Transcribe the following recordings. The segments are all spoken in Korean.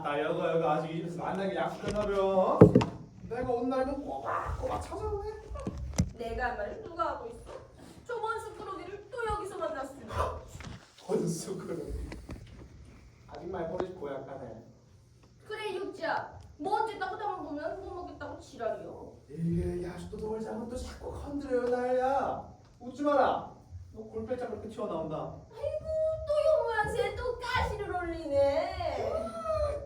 아따 여거 아직 이 집에서 만나게 약속했나벼. 내가 온 날면 꼬박꼬박 찾아오네. 내가 한 말을 누가 하고 있어? 저번 숯구러기를 또 여기서 만났으니까. 헌수그러기. 아직 말버릇이 고약하네. 그래 육지야. 뭐 어쨌다고 나만 보면 못 먹겠다고 지랄이요. 이게 야식도 돌자면 또 자꾸 건드려요 날야. 웃지 마라. 너 골배짝 그렇게 튀어나온다. 아이고 또 영호한테 또 가시를 올리네.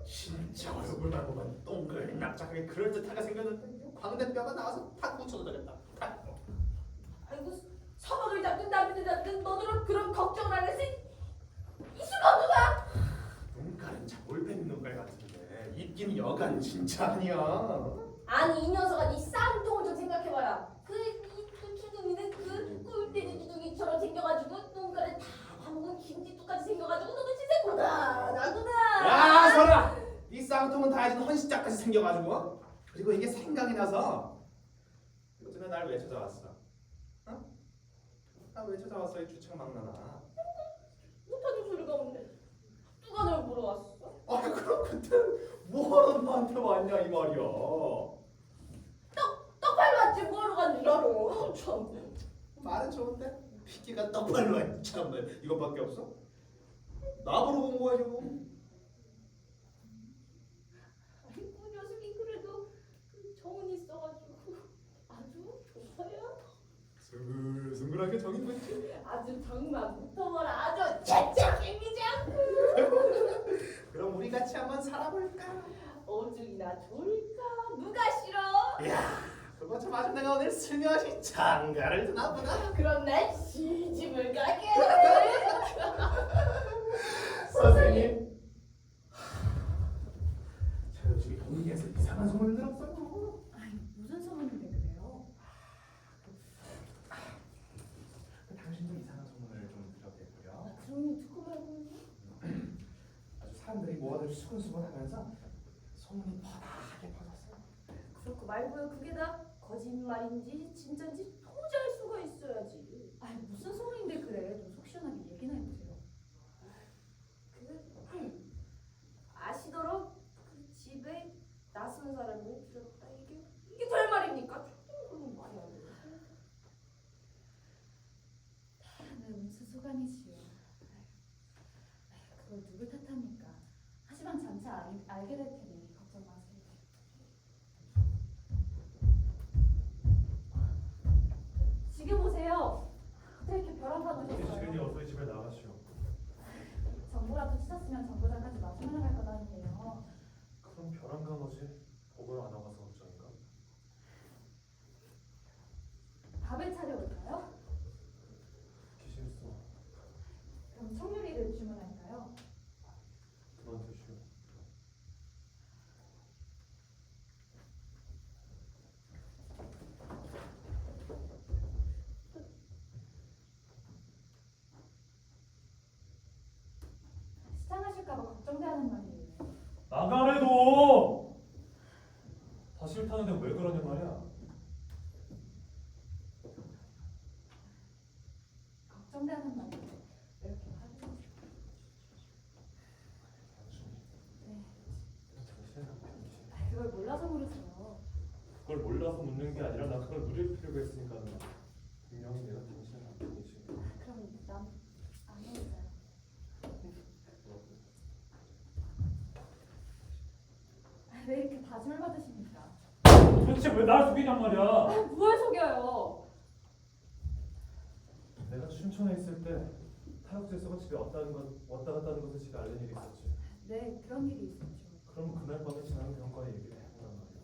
진짜 얼굴만 보면 동글 납작하게 그럴듯하게 생겼는데 광대뼈가 나와서 팍 묻혀도 되겠다. 아이고 서방을 잡든 남을 잡든 너들은 그런 걱정을 안 했어? 이 수건누가? 눈깔은 참 올빼미 눈깔 같은데 입긴 여간 진짜 아니야. 아니 이 녀석아 네 쌍통을 좀 생각해봐라. 그 주둥이는 그 꿀돼지 주둥이처럼 생겨가지고 눈깔에 다 파먹은 김치뚝같이 생겨가지고 너도 진짜 고단하구나. 야 설아! 이 쌍통은 다 해준 헌신짝까지 생겨가지고 그리고 이게 생각이 나서 요즘에 날 왜 찾아왔어? 어? 나 왜 찾아왔어 이 주책 막나나. 못하는 소리가 없네. 누가 널 보러 왔어? 아 그럼 그때 뭐하러 나한테 왔냐 이 말이야. 떡발로 왔지 뭐하러 갔니 나로. 참. 말은 좋은데 피기가 떡발로 왔지 참 이것밖에 없어? 나보러 온 거야죠. 아이고 녀석이 그래도 그 정은 있어가지고 아주 좋아요. 스글스글하게 정이 보이지? 아주 정말부터 뭐라 아주 재채기미지 않고 그럼 우리 같이 한번 살아볼까? 오죽이나 좋을까. 누가 싫어? 이야 그거 참 아주 내가 오늘 슬며시 장가를 드나 보다. 그럼 난 시집을 가게. 선생님 저 요즘 동네에서 이상한 소문을 들었어요. 아니 무슨 소문인데 그래요? 당신도 이상한 소문을 좀 들었겠고요. 그럼 듣고 말고. 아주 사람들이 모아들 수근수근하면서 소문이 퍼다하게 퍼졌어요. 그렇고 말고요. 그게 다 거짓말인지 진짜인지 도저히 알 수가 있어야지. 아니 무슨 소문인데 그래? 좀 속 시원하게 얘기나 해보세요. 아시도록 그 집에 낯선 사람을 들였다. 이게 될 말입니까? 조금 말이 안 돼. 네 무슨 소관이시여. 그걸 누굴 탓합니까? 하지만 장차 알게 될 테니 걱정 마세요. 지금 보세요. 어떻게 이렇게 벼랑 지은이 파놓으셨어요? 어서 집에 나가시오. 정보라도 찢었으면 정보장까지 마중을 나갈 거다니에요. 그럼 벼랑간 어제 보고를 안 와서 걱정인가? 밥을 차려올까요? 기실소 그럼 청유리를 주문할까요? 그만 두시오. 시장하실까봐 걱정되는 말이에요. 나가래도 다 싫다는데 왜 그러냐 말이야. 걱정되는 말이에요. 왜 이렇게 화를 내세요? 네. 당신은 남편이지. 그걸 몰라서 모르세요. 그걸 몰라서 묻는 게 아니라 나 그걸 누릴 필요가 있으니까 분명히 내가 당신의 남편이지. 그럼 남 아니었어요. 왜 이렇게 다짐을 받으십니까? 도대체 왜 날 속이냔 말이야. 뭘 속여요? 내가 춘천에 있을 때 탈옥제소가 집에 왔다 갔다 하는 것을 집에 알린 일이 있었지. 네, 그런 일이 있었죠. 그럼 그날 밤에 지나는 병과의 얘기를 해보란 말이야.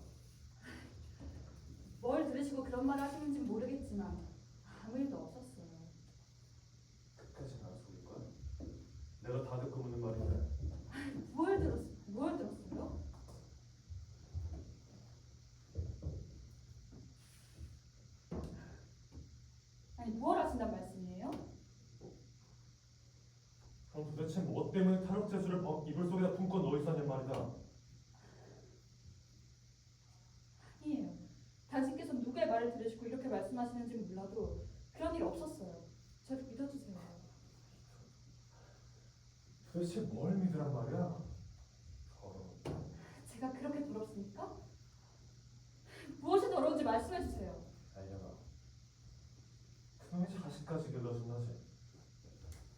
뭘 들으시고 그런 말을 하시는지 모르겠지만 아무 일도 없었어요. 끝까지 나를 속일 거야? 내가 다 듣고 묻는 말인데. 뭘 들었어요? 아니 뭘 하신단 말씀이에요? 그럼 도대체 뭐 때문에 탈옥제수를 이불 속에다 품고 넣어 있었냔 말이다. 아니에요. 당신께서 누구의 말을 들으시고 이렇게 말씀하시는지 몰라도 그런 일 없었어요. 저를 믿어주세요. 도대체 뭘 믿으란 말이야? 더러워. 제가 그렇게 더럽습니까? 무엇이 더러운지 말씀해 주세요. 알려봐. 그놈의 자식까지 길러준다지.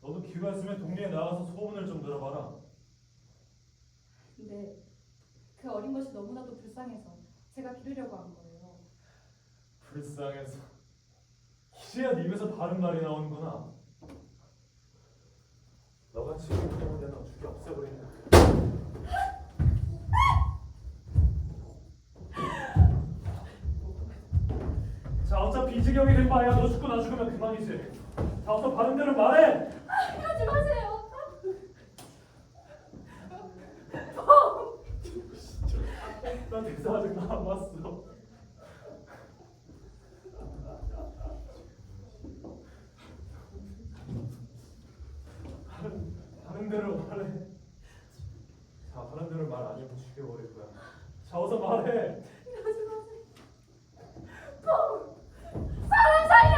너도 기회가 있으면 동네에 나가서 소문을 좀 들어봐라. 근데 그 어린 것이 너무나도 불쌍해서 제가 기르려고 한 거예요. 불쌍해서. 이제야 네 입에서 바른 말이 나오는구나. 너가 지금 그러면 내가 죽여 없애버린다. 자, 어차피 이지경이 된 바야. 너 죽고 나 죽으면 그만이지. 자, 어서 바른 대로 말해. 하지 마세요. 나 대사 아직 안 왔어. 바른 대로 말해. 자, 바른 대로 말 아니면 죽여버릴 거야. 자, 어서 말해. 하지 마세요. 사람 살려!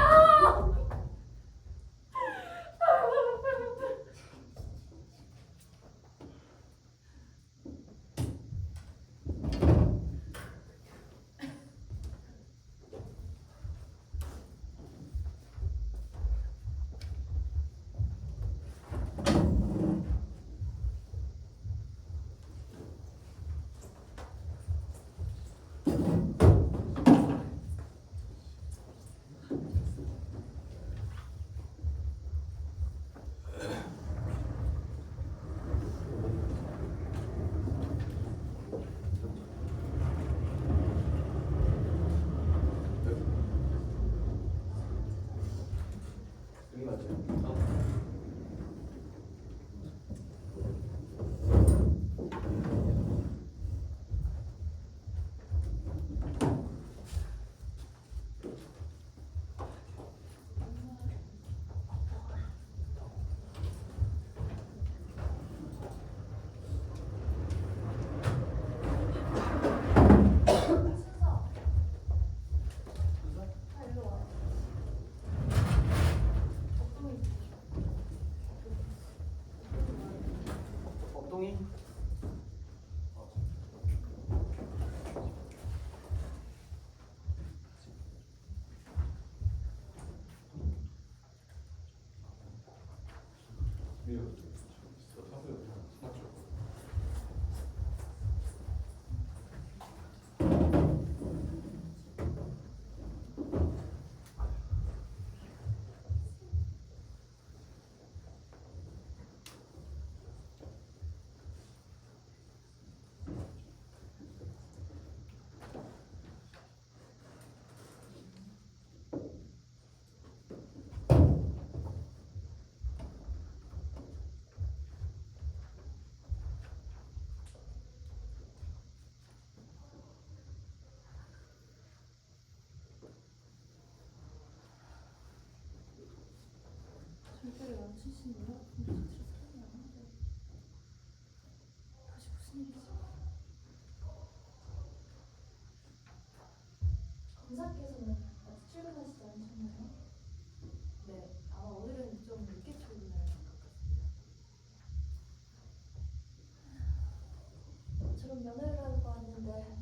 여기 맞죠? 법동이? 절대로 안 치시네요. 근데 저 사람이 아닌데. 이것이 무슨 일이지? 검사께서는 아직 출근하시지 않으셨나요? 네, 아마 오늘은 좀 늦게 출근할 것 같습니다. 저는 면회를 하러 왔는데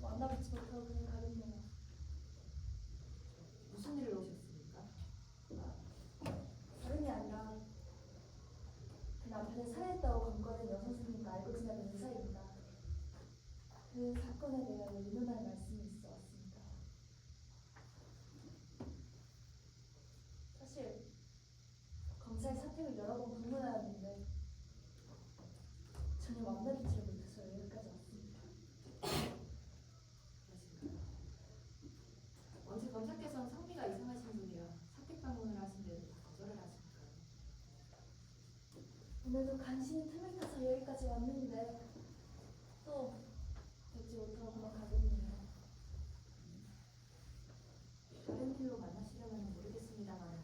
만나뵙지 못하고 그냥 가겠네요. 무슨 일로 오셨습니까? 다름이 아니라 그 남편을 살해했다고 검거된 여선생님과 알고 지내던 의사입니다. 그 사건에 대하여 의논할 말씀이 있어 왔습니다. 사실 검찰 사택을 여러 번 방문하였는데 전혀 만나뵙지를 못해서 여기까지 왔습니다. 그러신가요? 어제 검사께서는 성미가 이상하신 분이라 사택 방문을 하신데도 다 거절을 하시니까요. 오늘도 간신히 틈을 타서 여기까지 왔는데 또 뵙지 못하고 그만 가겠네요. 다른 일로 만나시려면 모르겠습니다만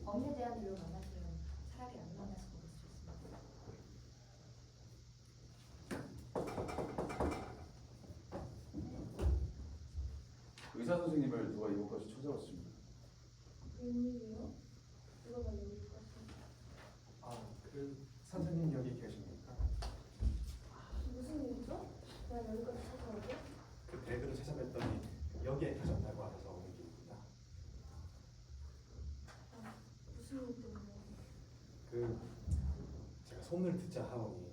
범인에 대한 일로 만나시려면 차라리 안 만나시는 것이 좋습니다. 의사 선생님을 누가 이곳까지 찾아왔습니다. 웬일이요? 누가 나 여기까지? 그 선생님 여기 계십니까? 무슨 일이죠? 난 제가 소문을 듣자 하오니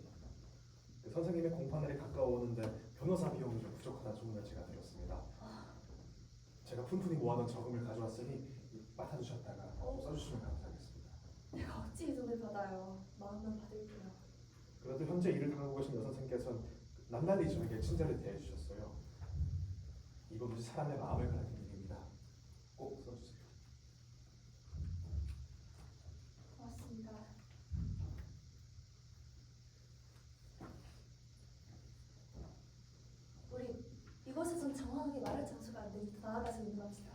선생님의 공판날이 가까워오는데 변호사 비용이 좀 부족하다는 소문을 제가 들었습니다. 제가 푼푼히 모아둔 저금을 가져왔으니 맡아주셨다가 좀 써주시면 감사하겠습니다. 내가 어찌 이 돈을 받아요. 마음만 받을게요. 그래도 현재 일을 당하고 계신 여선생께서는 낱낱이 저에게 친절히 대해주셨어요. 이건 사람의 마음을 가리킨 일입니다. 꼭 써주세요. 고맙습니다. 우리 이곳에선 정확하게 말할 장소가 안 되니까 나아가서 인도합시다.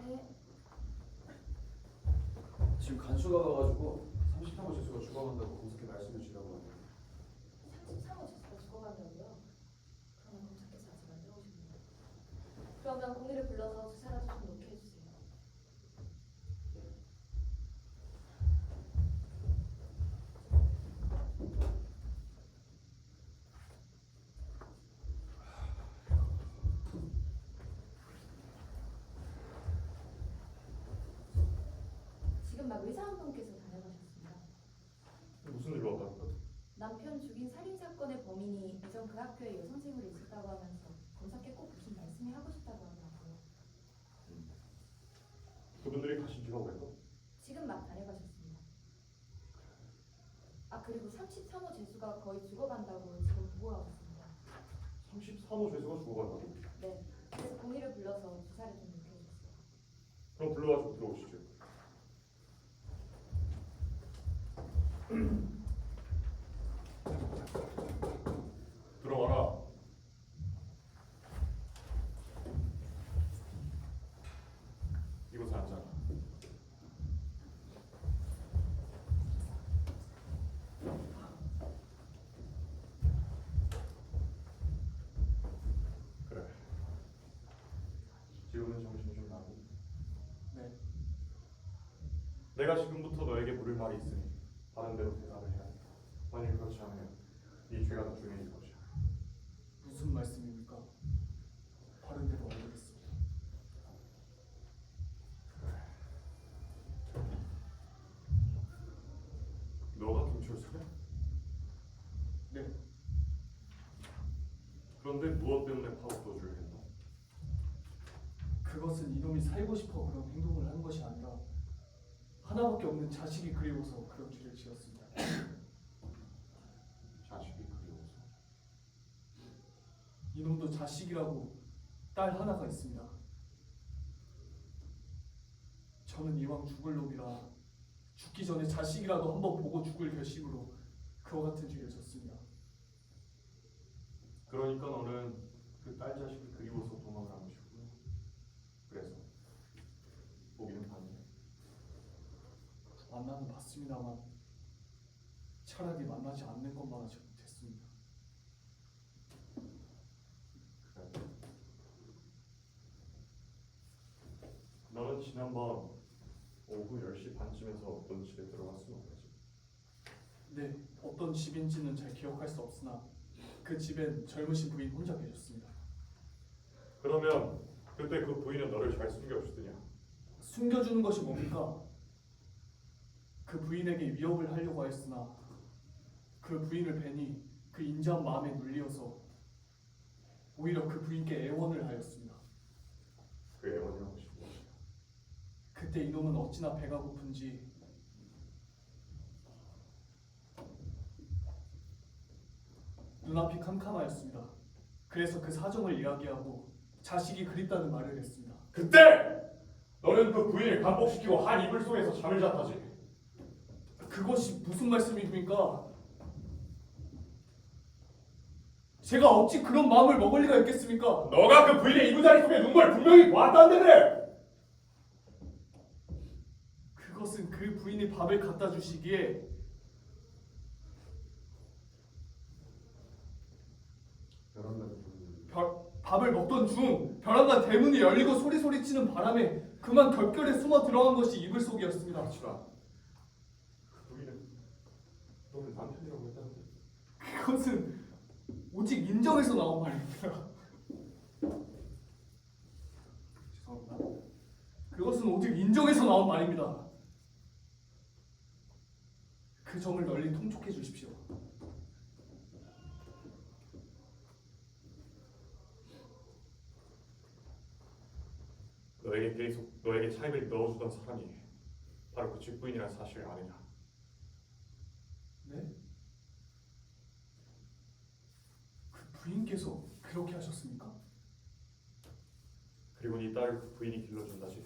네. 지금 간수가 와가지고 30평호 재수가 죽어간다고 검사께 말씀해 주려고 하네요. 33호 재수가 죽어간다고요? 그러면 검사께서 아직 안 들어오셨네요. 그러면 공리를 불러서 주사라도 좀 놓게 해주세요. 지금 막 의사 한 분께서 다녀가셨습니다. 무슨 일로 왔다는 거야? 남편 죽인 살인 사건의 범인이 예전 그 학교에 여선생으로 있었다고 하면서 검사께 꼭 무슨 말씀이 하고 싶다고 하더라고요. 그분들이 가신 지가 오래가? 지금 막 다녀가셨습니다. 아 그리고 33호 재수가 거의 죽어간다고 지금 보고하고 있습니다. 33호 죄수가 죽어간다고? 네. 그래서 공의를 불러서 주사를 좀 놓게 해줬어요. 그럼 불러가지고 들어오시죠. 들어와라. 이곳에 앉아라. 그래. 지금은 정신이 좀 나고. 네. 내가 지금부터 너에게 물을 말이 있으니 다른 대로 대답을 해야 한다. 만일 그렇지 않으면 네 죄가 더 중요해질 것이야. 무슨 말씀입니까? 다른 데로 알려겠습니다. 너가 김철수냐? 네. 그런데 무엇 때문에 파고도주를 했노? 그것은 이놈이 살고 싶어 그런 행동을 한 것이 아니라 하나밖에 없는 자식이 그리워서 그런 죄를 지었습니다. 자식이 그리워서. 이놈도 자식이라고 딸 하나가 있습니다. 저는 이왕 죽을 놈이라 죽기 전에 자식이라도 한번 보고 죽을 결심으로 그와 같은 죄를 졌습니다. 그러니까 너는 그 딸 자식이 그리워서 도망을 한 것이고, 그래서 보기는 봤네. 만나는 봤습니다만 차라리 만나지 않는 것만 하지 못했습니다. 그래. 너는 지난번 오후 10시 반쯤에서 어떤 집에 들어갔으면 어떠지? 네, 어떤 집인지는 잘 기억할 수 없으나 그 집엔 젊으신 부인 혼자 계셨습니다. 그러면 그때 그 부인은 너를 잘 숨겨주더냐? 숨겨주는 것이 뭡니까? 그 부인에게 위협을 하려고 하였으나 그 부인을 뵈니 그 인자한 마음에 눌리어서 오히려 그 부인께 애원을 하였습니다. 그 애원이란 것이 무엇이야? 그때 이놈은 어찌나 배가 고픈지 눈앞이 캄캄하였습니다. 그래서 그 사정을 이야기하고 자식이 그립다는 말을 했습니다. 그때 너는 그 부인을 감복시키고 한 이불 속에서 잠을 잤다지. 그것이 무슨 말씀입니까? 제가 어찌 그런 마음을 먹을 리가 있겠습니까? 너가 그 부인의 이부자리 속에 눈 걸 분명히 보았다는데. 그것은 그 부인이 밥을 갖다 주시기에 밥을 먹던 중 벼랑간 대문이 열리고 소리치는 바람에 그만 겹결에 숨어 들어간 것이 이불 속이었습니다. 지라. 그 부인은 너를 남편이라고 했다는데. 그것은 오직 인정에서 나온 말입니다. 이것은 오직 인정에서 나온 말입니다. 그 점을 널리 통촉해 주십시오. 너에게 계속 너에게 차입을 넣어주던 사람이 바로 그 집부인이라는 사실을 아느냐? 네? 그 부인께서 그렇게 하셨습니까? 그리고 네 딸을 그 부인이 길러준다지.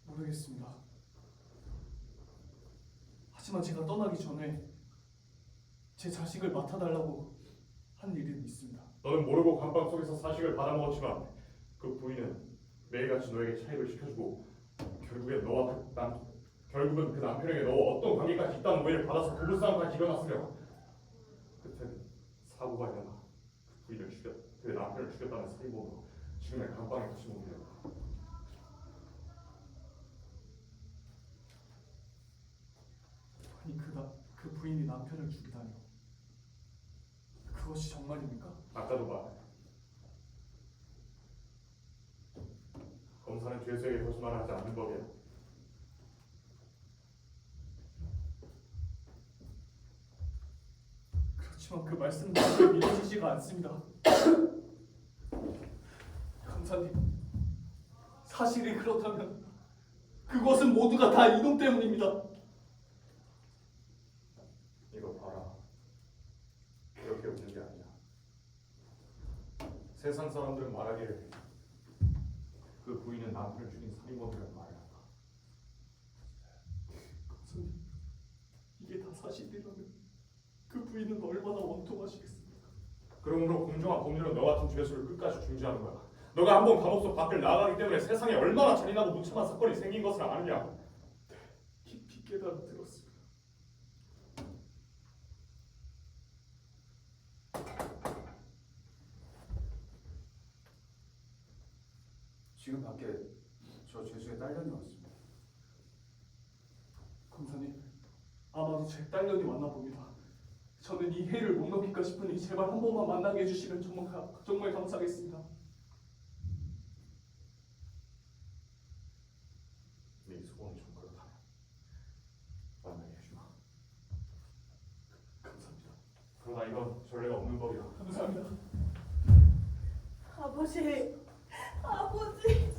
모르겠습니다. 하지만 제가 떠나기 전에 제 자식을 맡아달라고 한 일은 있습니다. 너는 모르고 감방 속에서 사식을 받아먹었지만 그 부인은 매일같이 너에게 차입을 시켜주고 결국은 그 남편에게 너와 어떤 관계까지 있다는 오해를 받아서 부부싸움까지 일어났으며 끝에는 사고가 일어나 그 남편을 죽였다는 살인범으로 지금의 감방에 다시 못 내려. 아니 그 부인이 남편을 죽이다니요. 그것이 정말입니까? 아까도 말해. 검사는 죄수에게 거짓말을 하지 않는 법이야. 그렇지만 그 말씀은 도저히 믿어지지가 않습니다. 검사님, 사실이 그렇다면 그것은 모두가 다 이놈 때문입니다. 이거 봐라. 그렇게 웃는 게 아니야. 세상 사람들은 말하기를 그 부인은 남편을 죽인 살인범이라는 말을 한다. 검사님, 이게 다 사실이라면 그 부인은 얼마나 원통하시겠습니까? 그러므로 공정한 법률은 너 같은 죄수를 끝까지 중지하는 거야. 너가 한번 감옥 속 밖을 나가기 때문에 세상에 얼마나 잔인하고 무참한 사건이 생긴 것을 아느냐? 깊이 깨달아들었습니다. 지금 밖에 저 죄수의 딸년이 왔습니다. 검사님, 아마도 제 딸년이 왔나 봅니다. 저는 이 해를 못 넘길까 싶으니 제발 한 번만 만나게 해주시면 정말 감사하겠습니다. 네 소원이 좀 그렇다면 만나게 해주마. 감사합니다. 그러나 이건 전례가 없는 법이야. 감사합니다. 아버지, 아버지,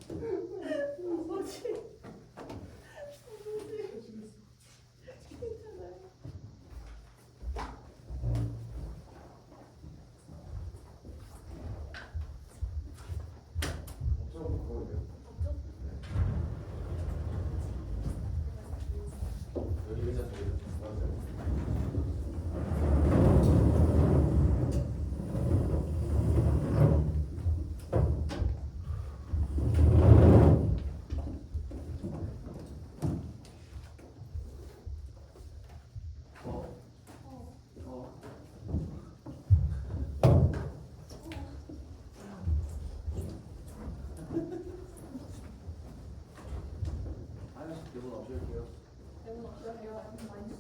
아버지, 괜찮아요. 어쩌면 그거예요. 여기 의자 저기 맞아요. 하나씩 대본 없앨게요. 대본 없어요. 많이 쓰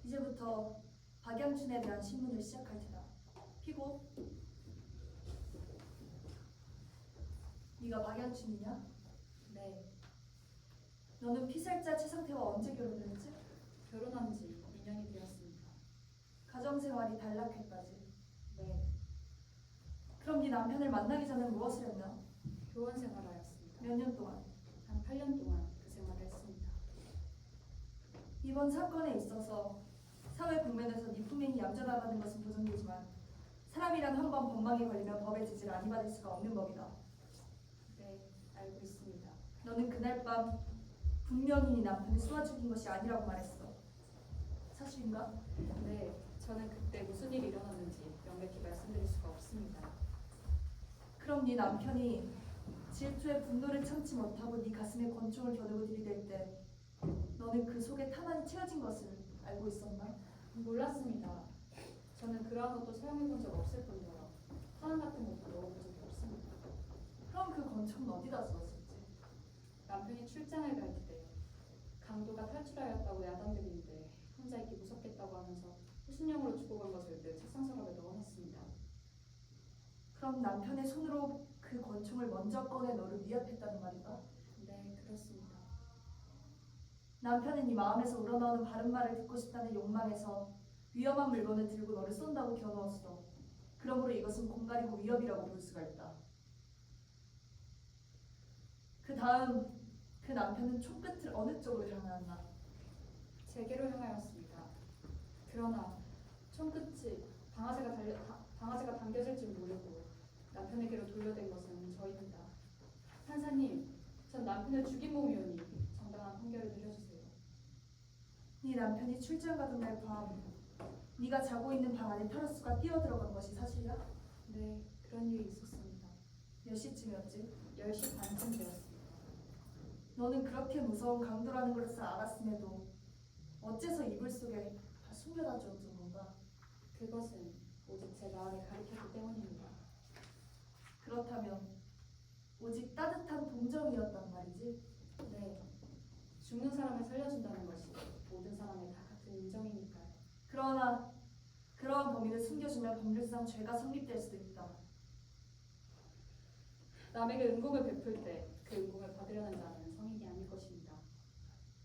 이제부터 박영춘에 대한 신문을 시작할 테다. 피고. 네가 박영춘이냐? 네. 너는 피살자 최상태와 언제 결혼을 했지? 결혼한 지 2년이 되었습니다. 가정생활이 단락했다지. 네. 그럼 네 남편을 만나기 전에 무엇을 했나? 교원 생활하였습니다. 몇 년 동안? 한 8년 동안 그 생활을 했습니다. 이번 사건에 있어서 사회 국면에서 네 품행이 얌전하다는 것은 보정되지만 사람이란 한 번 법망에 걸리면 법의 제지를 안 받을 수가 없는 법이다. 네, 알고 있습니다. 너는 그날 밤 분명히 네 남편을 쏘아 죽인 것이 아니라고 말했어. 사실인가? 네, 저는 그때 무슨 일이 일어났는지 명백히 말씀드릴 수가 없습니다. 그럼 네 남편이 질투에 분노를 참지 못하고 네 가슴에 권총을 겨누고 들이댈 때 너는 그 속에 탄환이 채워진 것을 알고 있었나? 몰랐습니다. 저는 그러한 것도 사용해본 적 없을 뿐더러 탄환 같은 것도 넣어본 적이 없습니다. 그럼 그 권총은 어디다 쏘았었지? 남편이 출장을 갈 때 강도가 탈출하였다고 야단들이는데 혼자 있기 무섭겠다고 하면서 호신용으로 주고 간 것을 내 책상 서랍에 넣어놨습니다. 그럼 남편의 손으로 그 권총을 먼저 꺼내 너를 위협했다는 말인가? 네, 그렇습니다. 남편은 네 마음에서 우러나오는 바른 말을 듣고 싶다는 욕망에서 위험한 물건을 들고 너를 쏜다고 겨누었어. 그러므로 이것은 공갈이고 위협이라고 볼 수가 있다. 그 다음 그 남편은 총끝을 어느 쪽으로 향하였나? 제게로 향하였습니다. 그러나 총끝이 방아쇠가 당겨질지 모르고 남편에게로 돌려댄 것은 저입니다. 판사님, 전 남편을 죽인 몸이오니 정당한 판결을 내려주세요. 네 남편이 출장 가던 날 밤 네가 자고 있는 방 안에 타로스가 뛰어들어간 것이 사실이야? 네, 그런 일이 있었습니다. 몇 시쯤이었지? 10시 반쯤 되었습니다. 너는 그렇게 무서운 강도라는 것을 알았음에도 어째서 이불 속에 다 숨겨다 주었던 건가? 그것은 오직 제 마음이 가리켰기 때문입니다. 그렇다면 오직 따뜻한 동정이었단 말이지? 네, 죽는 사람을 살려준다는 것이 모든 사람의 다 같은 인정이니까요. 그러나 그러한 범인을 숨겨주면 법률상 죄가 성립될 수도 있다. 남에게 은공을 베풀 때 그 은공을 받으려는 자는 성인이 아닐 것입니다.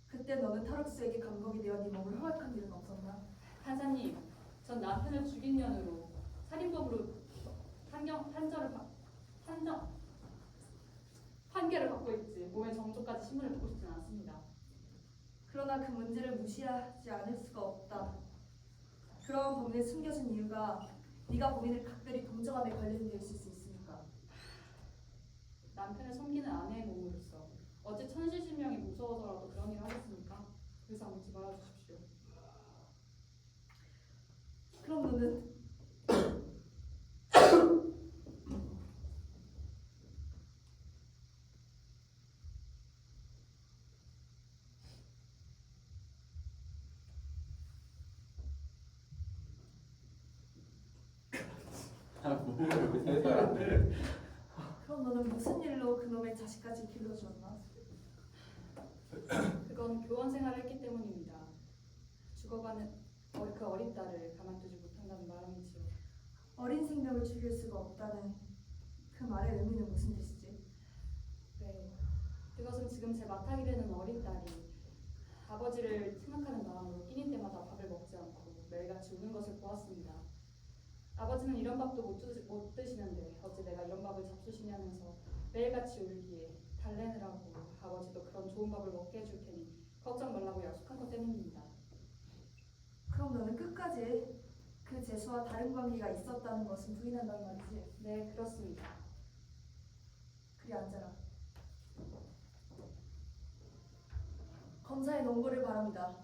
그때 너는 타록스에게 감독이 되어 네 몸을 허락한 일은 없었나? 판사님, 전 남편을 죽인 년으로 살인범으로 판결을 받고 있지 몸의 정조까지 신문을 보고 싶진 않습니다. 그러나 그 문제를 무시하지 않을 수가 없다. 그러한 범인을 숨겨준 이유가 네가 범인을 각별히 동정함에 걸리는 데 있을 수 있으니까. 남편을 섬기는 아내의 몸으로서 어찌 천시신명이 무서워서라도 그런 일을 하겠습니까? 그 이상 묻지 말아주십시오. 그럼 너는 그럼 너는 무슨 일로 그놈의 자식까지 길러주었나? 그건 교원 생활을 했기 때문입니다. 죽어가는 그 어린 딸을 가만두지 못한다는 마음이지요. 어린 생명을 죽일 수가 없다는 그 말의 의미는 무슨 뜻이지? 네, 그것은 지금 제 마탁이 되는 어린 딸이 아버지를 생각하는 마음으로 끼니 때마다 밥을 먹지 않고 매일같이 우는 것을 보았습니다. 아버지는 이런 밥도 못 드시는데 어찌 내가 이런 밥을 잡수시냐면서 매일같이 울기에 달래느라고 아버지도 그런 좋은 밥을 먹게 해줄 테니 걱정 말라고 약속한 것 때문입니다. 그럼 너는 끝까지 그 재수와 다른 관계가 있었다는 것은 부인한단 말이지? 네, 그렇습니다. 그리 앉아라. 검사의 논고를 바랍니다.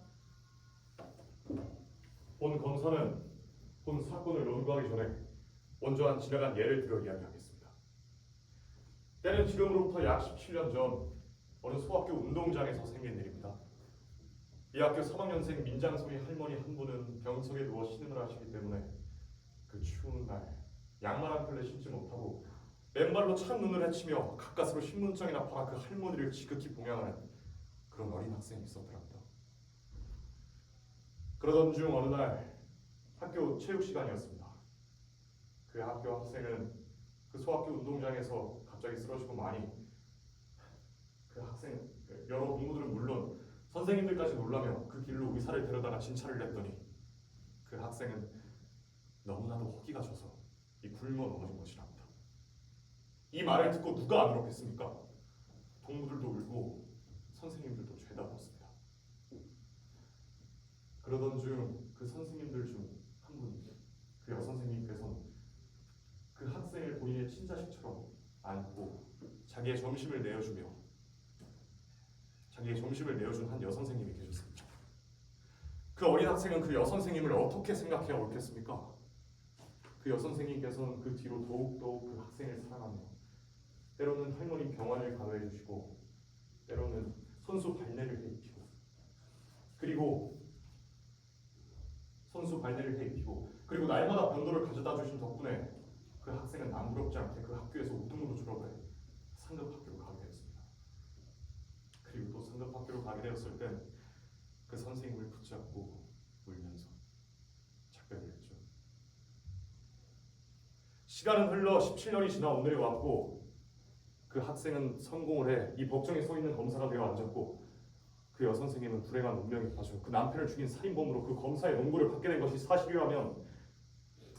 본 검사는 본 사건을 논거하기 전에 먼저 한 지나간 예를 들어 이야기하겠습니다. 때는 지금으로부터 약 17년 전 어느 소학교 운동장에서 생긴 일입니다. 이 학교 3학년생 민장소리 할머니 한 분은 병석에 누워 신음을 하시기 때문에 그 추운 날 양말 한 켤레 신지 못하고 맨발로 찬 눈을 헤치며 가까스로 신문장이나 팔아 그 할머니를 지극히 봉양하는 그런 어린 학생이 있었더랍니다. 그러던 중 어느 날 학교 체육 시간이었습니다. 그 학교 학생은 그 소학교 운동장에서 갑자기 쓰러지고 마니 그 학생 여러 동무들은 물론 선생님들까지 놀라며 그 길로 의사를 데려다가 진찰을 했더니 그 학생은 너무나도 허기가 져서 이 굶어 넘어진 것이랍니다. 이 말을 듣고 누가 안 울었겠습니까? 동무들도 울고 선생님들도 죄다 울었습니다. 그러던 중 그 선생님들 중 한 분, 그 여선생님께서는 그 학생을 본인의 친자식처럼 안고 자기의 점심을 내어준 한 여선생님이 계셨습니다. 그 어린 학생은 그 여선생님을 어떻게 생각해야 옳겠습니까? 그 여선생님께서는 그 뒤로 더욱더욱 그 학생을 사랑하며 때로는 할머니 병환을 간호해 주시고 때로는 손수 발내를 해 입히고 그리고 날마다 변도를 가져다 주신 덕분에 그 학생은 남부럽지 않게 그 학교에서 우등으로 졸업해 상급 학교로 가게 되었습니다. 간접학교로 가게 되었을 땐 그 선생님을 붙잡고 울면서 작별을 했죠. 시간은 흘러 17년이 지나 오늘이 왔고 그 학생은 성공을 해 이 법정에 서 있는 검사가 되어 앉았고 그 여선생님은 불행한 운명에 빠져 그 남편을 죽인 살인범으로 그 검사의 농구를 받게 된 것이 사실이라면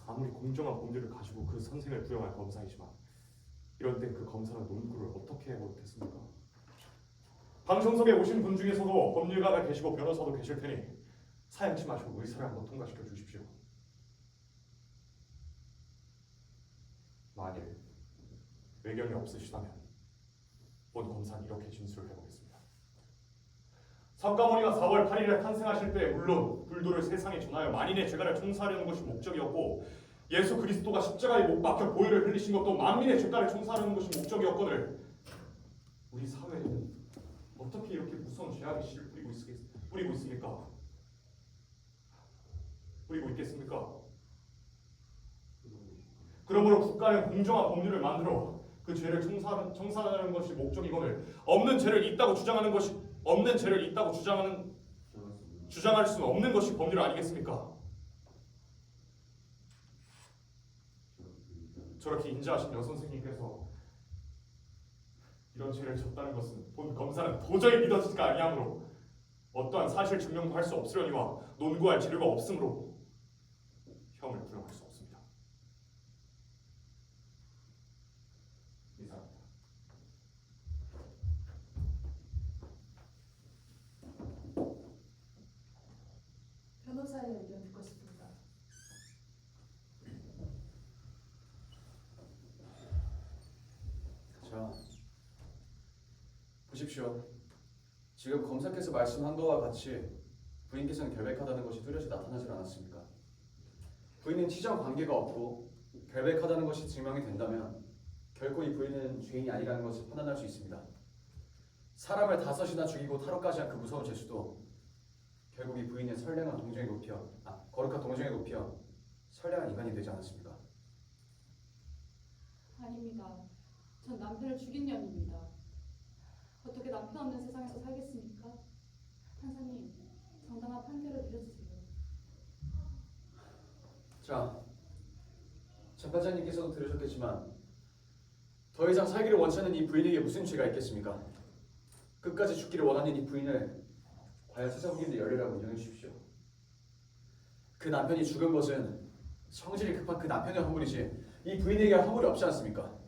아무리 공정한 법률을 가지고 그 선생을 부용할 검사이지만 이런 땐 그 검사는 농구를 어떻게 해버렸겠습니까? 방송석에 오신 분 중에서도 법률가가 계시고 변호사도 계실 테니 사양치 마시고 의사를 한번 통과시켜 주십시오. 만일 외견이 없으시다면 본 검사는 이렇게 진술을 해보겠습니다. 석가모니가 4월 8일에 탄생하실 때 물론 불도를 세상에 전하여 만인의 죄가를 청사하려는 것이 목적이었고 예수 그리스도가 십자가에 못 박혀 보혈을 흘리신 것도 만민의 죄가를 청사하려는 것이 목적이었거늘 우리 사회에는 어떻게 이렇게 무서운 죄악의 씨를 뿌리고 있습니까? 뿌리고 있겠습니까? 그러므로 국가는 공정한 법률을 만들어 그 죄를 청산하는 것이 목적이거늘 없는 죄를 있다고 주장할 수는 없는 것이 법률 아니겠습니까? 저렇게 인자하신 여선생님께서 이런 죄를 졌다는 것은 본 검사는 도저히 믿어지지가 아니하므로 어떠한 사실 증명도 할 수 없으려니와 논구할 재료가 없으므로 형을 부용할 수 없습니다. 이상입니다. 변호사의 의견 듣고 싶습니다. 자, 보십시오. 지금 검사께서 말씀한 것과 같이 부인께서는 결백하다는 것이 뚜렷이 나타나질 않았습니까? 부인은 치정 관계가 없고 결백하다는 것이 증명이 된다면 결코 이 부인은 죄인이 아니라는 것을 판단할 수 있습니다. 사람을 5이나 죽이고 탈옥까지 한 그 무서운 죄수도 결국 이 부인의 거룩한 동정에 높여 선량한 인간이 되지 않았습니까? 아닙니다. 전 남편을 죽인 년입니다. 어떻게 남편 없는 세상에서 살겠습니까? 판사님, 정당한 판결을 내려주세요. 자, 재판장님께서도 들으셨겠지만 더 이상 살기를 원치 않는 이 부인에게 무슨 죄가 있겠습니까? 끝까지 죽기를 원하는 이 부인을 과연 세상국민들 열리라고 인정해 주십시오. 그 남편이 죽은 것은 성질이 급한 그 남편의 허물이지 이 부인에게 허물이 없지 않습니까?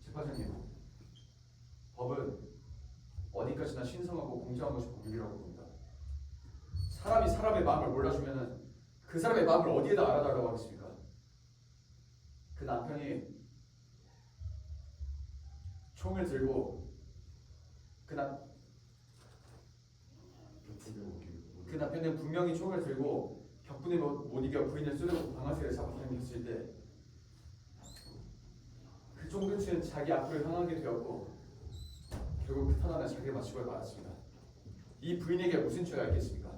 재판장님, 법은 어디까지나 신성하고 공정한 것이 법률이라고 봅니다. 사람이 사람의 마음을 몰라주면은 그 사람의 마음을 어디에다 알아달라고 하겠습니까? 그 남편이 총을 들고 그 남편은 분명히 총을 들고 격분에 못 이겨 부인을 쏘려고 방아쇠를 잡고 당겼을 때 그 총끝은 자기 앞으로 향하게 되었고 결국 그 탄환은 자기를 맞추고 말았습니다. 이 부인에게 무슨 죄가 있겠습니까?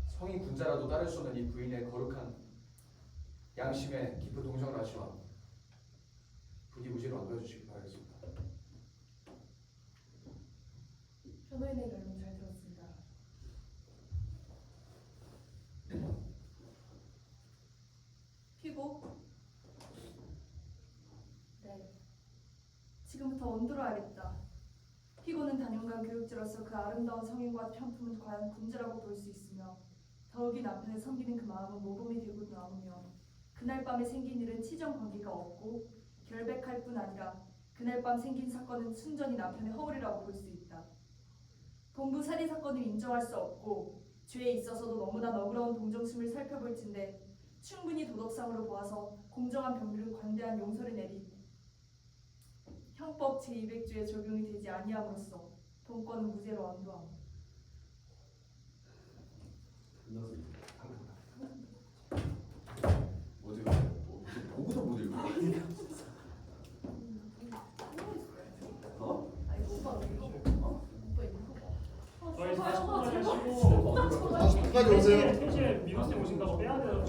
성인 군자라도 따를 수 없는 이 부인의 거룩한 양심에 깊은 동정을 하시와 부디 무죄로 안겨주시기 바라겠습니다. 변호인의 결론 잘 들었습니다. 피고? 네. 지금부터 온도로 하겠다. 피고는 단연간 교육자로서 그 아름다운 성인과 편품은 과연 군자라고 볼 수 있으며 더욱이 남편을 섬기는 그 마음은 모범이 되고 남으며 그날 밤에 생긴 일은 치정 관계가 없고 결백할 뿐 아니라 그날 밤 생긴 사건은 순전히 남편의 허물이라고 볼 수 있다. 본부 살인 사건을 인정할 수 없고 죄에 있어서도 너무나 너그러운 동정심을 살펴볼 텐데 충분히 도덕상으로 보아서 공정한 법률은 관대한 용서를 내리 형법 제200조에 적용이 되지 아니함으로써 본건은 무죄로 안도함. 보고도 못 읽어. 어? 아니 오빠 이거 오빠 이거 저희 40분까지 제발. 하시고 끝까지 오세요. 3시에 민호쌤 오신다고 빼야 돼요.